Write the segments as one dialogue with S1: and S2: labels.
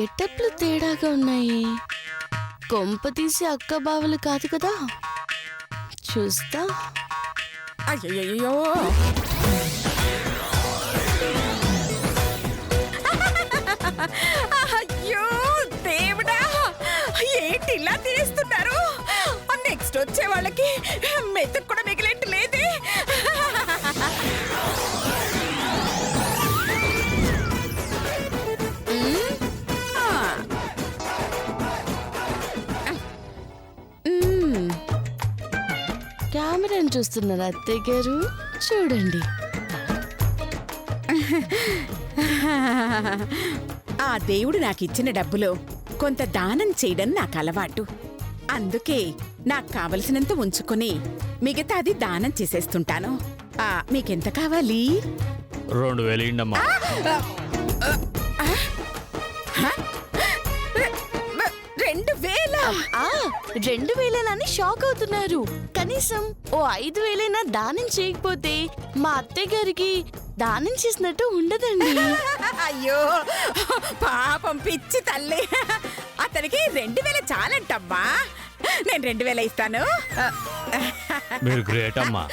S1: గెటప్లు తేడాగా ఉన్నాయి. కొంప తీసి అక్క బావలు కాదు కదా? చూస్తా.
S2: అయ్యో అయ్యో దేవుడా, ఏంటి ఇలా తీస్తున్నారు? నెక్స్ట్ వచ్చే వాళ్ళకి మెతుకు కూడా మిగిలేట్టు లేదే.
S1: కెమెరాని చూస్తున్నారు అత్తయ్య గారు, చూడండి.
S2: ఆ దేవుడు నాకిచ్చిన డబ్బులో కొంత దానం చేయడం నాకు అలవాటు. అందుకే నాకు కావలసినంత ఉంచుకుని మిగతాది దానం చేసేస్తుంటాను. మీకెంత కావాలి?
S3: 2000 ఇండమ్మా.
S1: 2000 షాక్ అవుతున్నారు. కనీసం ఓ 5000 దానం చేయకపోతే మా అత్తయ్య గారికి దానం చేసినట్టు ఉండదండి.
S2: అయ్యో పాపం పిచ్చి తల్లి, అతనికి 2000 చాలంటమ్మా. నేను 2000 ఇస్తాను.
S3: మీరు గ్రేట్ అమ్మా.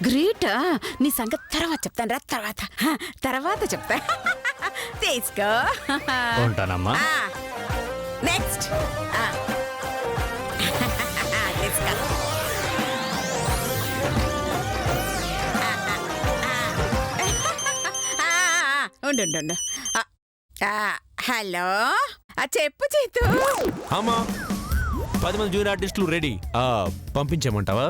S2: గ్రేట్. నీ సంగతి తర్వాత చెప్తాను రా, తర్వాత చెప్తా. తీసుకో.
S3: ఉంటానమ్మా.
S2: నెక్స్ట్ తీసుకో. ఉండు. హలో, చెప్పు చేతు.
S4: అమ్మా, 10 మంది జూనియర్ ఆర్టిస్టులు రెడీ. పంపించేమంటావా?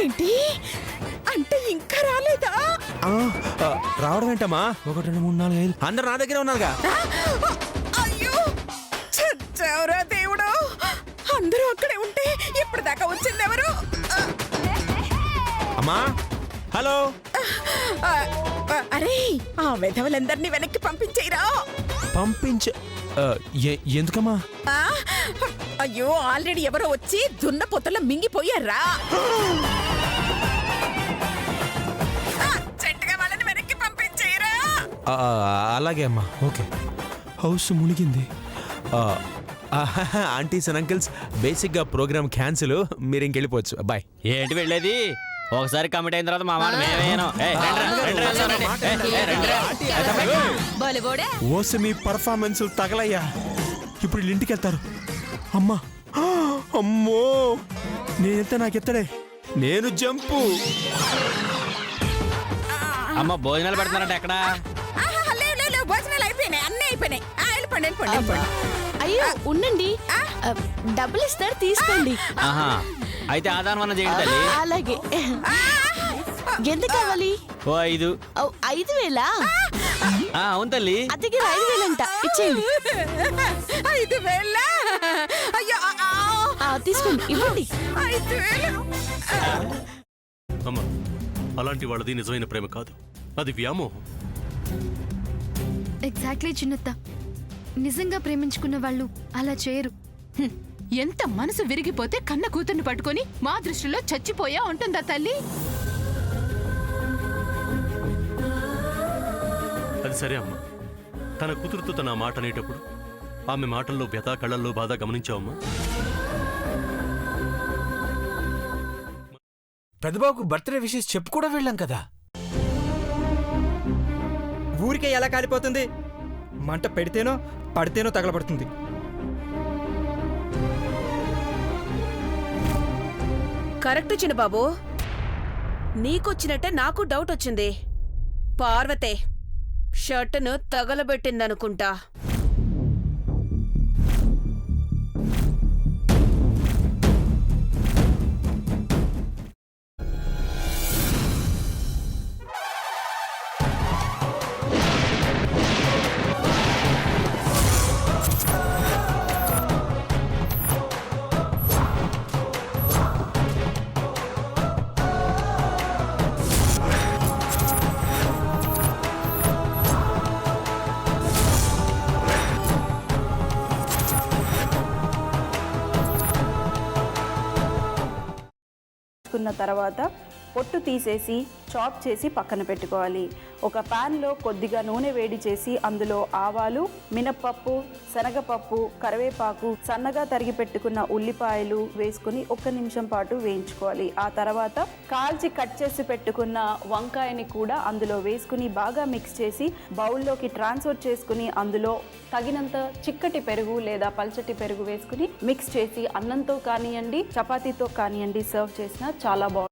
S2: ఏంటి అంటే ఇంకా రాలేదా?
S4: రావడం ఏంటమ్మా? 1 2 3 4 5 అందరు నా దగ్గరే ఉన్నారుగా.
S2: అయ్యో చచ్చావురా దేవుడు, అందరూ అక్కడే ఉంటే ఇప్పటిదాకా వచ్చింది ఎవరు?
S4: అమ్మా హలో.
S2: అరే, ఆ వెధవలందరినీ వెనక్కి పంపించేయరా.
S4: ఎందుకమ్మా?
S2: అయ్యో, ఆల్రెడీ ఎవరో వచ్చి దున్న పొత్తలో మింగిపోయారా. చెట్టుగా వాళ్ళని వెనక్కి పంపించేయరా.
S4: అలాగే అమ్మా. ఓకే. హౌస్ మునిగింది. ఆంటీస్ అండ్ అంకిల్స్, బేసిక్ గా ప్రోగ్రామ్ క్యాన్సిల్. మీరు ఇంకెళ్ళిపోవచ్చు. బాయ్.
S3: ఏంటి వెళ్ళేది? ఒకసారి కమిట్ అయిన తర్వాత మా మాట మేమేను.
S4: ఓసి మీ పర్ఫార్మెన్స్ తగలయ్యా. ఇప్పుడు ఇంటికి వెళ్తారు. అమ్మా, అమ్మో, నేనెళ్తే నాకెత్తడే. నేను జంపు.
S3: అమ్మ, భోజనాలు పెడుతున్నారంట ఎక్కడ?
S2: భోజనాలు అయిపోయినాయి, అన్నీ అయిపోయినాయి. వెళ్ళిపోండి.
S1: అయ్యో ఉండండి, డబ్బులు ఇస్తారు, తీసుకోండి.
S3: అయితే ఆదానం అన్న చేయండి తల్లి.
S1: అలాగే. ఎంత కావాలి?
S3: ఓ 5.
S1: 5000?
S3: అవును తల్లి.
S1: అద్దెకి 5000 అంట, ఇచ్చేయండి.
S2: 5000? అయ్యో,
S1: తీసుకోండి, ఇవ్వండి.
S2: 5000?
S5: అమ్మా, అలాంటి వాళ్ళది నిజమైన ప్రేమ కాదు, అది వ్యామోహం.
S6: ఎగ్జాక్ట్లీ చిన్నత్త, నిజంగా ప్రేమించుకున్న వాళ్ళు అలా చేయరు.
S7: ఎంత మనసు విరిగిపోతే కన్న కూతుర్ని పట్టుకొని మా దృష్టిలో చచ్చిపోయా ఉంటుందా తల్లి?
S5: అది సరే అమ్మా, తన కూతురుతో తన మాట అనేటప్పుడు ఆమె మాటల్లో వ్యథ, కళ్ళల్లో బాధ గమనించావమ్మా?
S8: పెద్దబాబుకు బర్త్డే విషెస్ చెప్పు కూడా వెళ్ళాం కదా.
S9: ఊరికే ఎలా కాలిపోతుంది? మంట పెడితేనో పడితేనో తగలబడుతుంది.
S10: కరెక్ట్ చిన్నబాబు, నీకొచ్చినట్టే నాకు డౌట్ వచ్చింది. పార్వతే షర్టును తగలబెట్టిందనుకుంటా.
S11: పెట్టుకున్న తర్వాత పొట్టు తీసేసి చాప్ చేసి పక్కన పెట్టుకోవాలి. ఒక ప్యాన్లో కొద్దిగా నూనె వేడి చేసి అందులో ఆవాలు, మినప్పప్పు, శనగపప్పు, కరివేపాకు, సన్నగా తరిగి పెట్టుకున్న ఉల్లిపాయలు వేసుకుని 1 నిమిషం పాటు వేయించుకోవాలి. ఆ తర్వాత కాల్చి కట్ చేసి పెట్టుకున్న వంకాయని కూడా అందులో వేసుకుని బాగా మిక్స్ చేసి బౌల్లోకి ట్రాన్స్ఫర్ చేసుకుని అందులో తగినంత చిక్కటి పెరుగు లేదా పల్చటి పెరుగు వేసుకుని మిక్స్ చేసి అన్నంతో కానివ్వండి, చపాతీతో కానివ్వండి సర్వ్ చేసినా చాలా బాగుంటుంది.